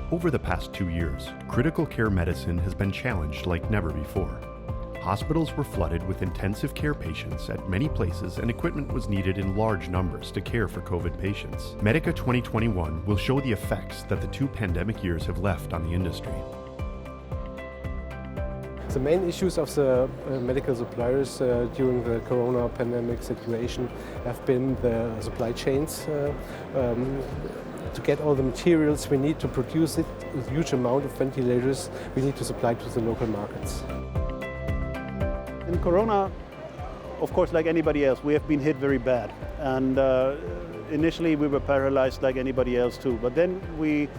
Over the past 2 years, critical care medicine has been challenged like never before. Hospitals were flooded with intensive care patients at many places, and equipment was needed in large numbers to care for COVID patients. MEDICA 2021 will show the effects that the 2 pandemic years have left on the industry. The main issues of the medical suppliers during the corona pandemic situation have been the supply chains. To get all the materials we need to produce it, a huge amount of ventilators we need to supply to the local markets. In Corona, of course, like anybody else, we have been hit very bad. And initially we were paralyzed like anybody else too. But then we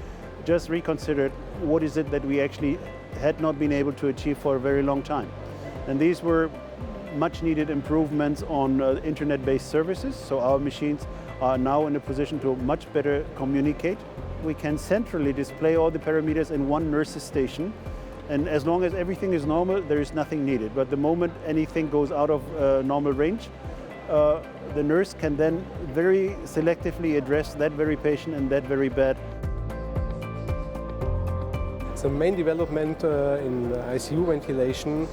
just reconsidered what is it that we actually had not been able to achieve for a very long time. And these were much needed improvements on internet-based services. So our machines are now in a position to much better communicate. We can centrally display all the parameters in one nurse's station. And as long as everything is normal, there is nothing needed. But the moment anything goes out of normal range, the nurse can then very selectively address that very patient and that very bed. The main development in ICU ventilation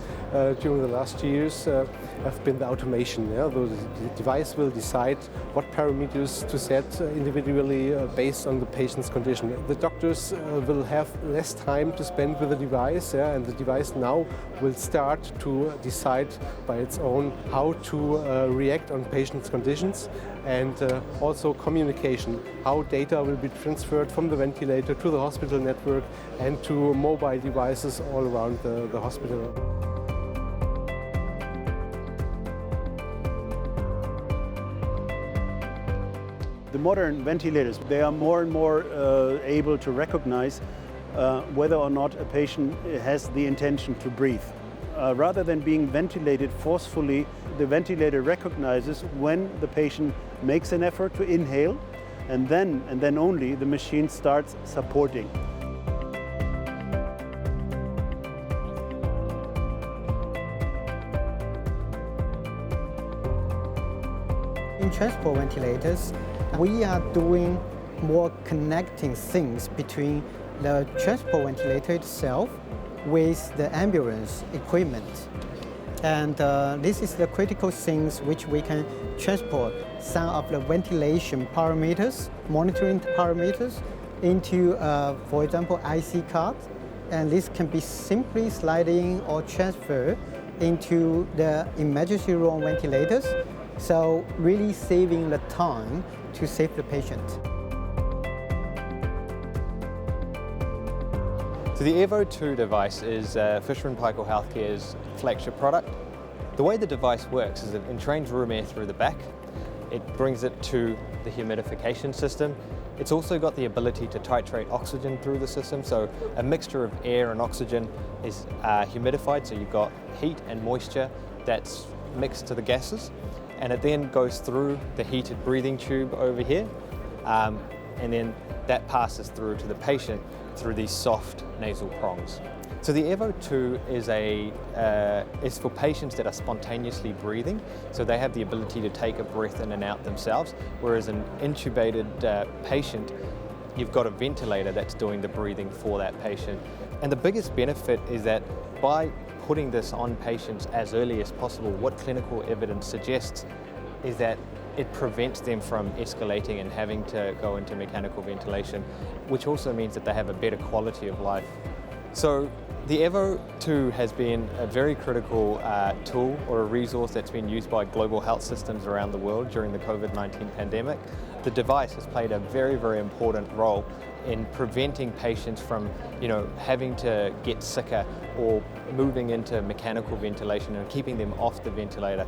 during the last years have been the automation. Yeah? The device will decide what parameters to set individually based on the patient's condition. The doctors will have less time to spend with the device, yeah? And the device now will start to decide by its own how to react on patient's conditions, and also communication, how data will be transferred from the ventilator to the hospital network and to mobile devices all around the hospital. The modern ventilators, they are more and more able to recognize whether or not a patient has the intention to breathe. Rather than being ventilated forcefully, the ventilator recognizes when the patient makes an effort to inhale, and then only the machine starts supporting. In transport ventilators, we are doing more connecting things between the transport ventilator itself with the ambulance equipment. And this is the critical things which we can transport some of the ventilation parameters, monitoring parameters, into, for example, IC card. And this can be simply sliding or transferred into the emergency room ventilators. So really saving the time to save the patient. So the Evo 2 device is Fisher & Paykel Healthcare's flagship product. The way the device works is it entrains room air through the back. It brings it to the humidification system. It's also got the ability to titrate oxygen through the system, so a mixture of air and oxygen is humidified, so you've got heat and moisture that's mixed to the gases, and it then goes through the heated breathing tube over here, and then that passes through to the patient through these soft nasal prongs. So the Evo 2 is for patients that are spontaneously breathing, so they have the ability to take a breath in and out themselves, whereas an intubated patient, you've got a ventilator that's doing the breathing for that patient. And the biggest benefit is that by putting this on patients as early as possible, what clinical evidence suggests is that it prevents them from escalating and having to go into mechanical ventilation, which also means that they have a better quality of life. So the Evo 2 has been a very critical tool or a resource that's been used by global health systems around the world during the COVID-19 pandemic. The device has played a very, very important role in preventing patients from, having to get sicker or moving into mechanical ventilation and keeping them off the ventilator.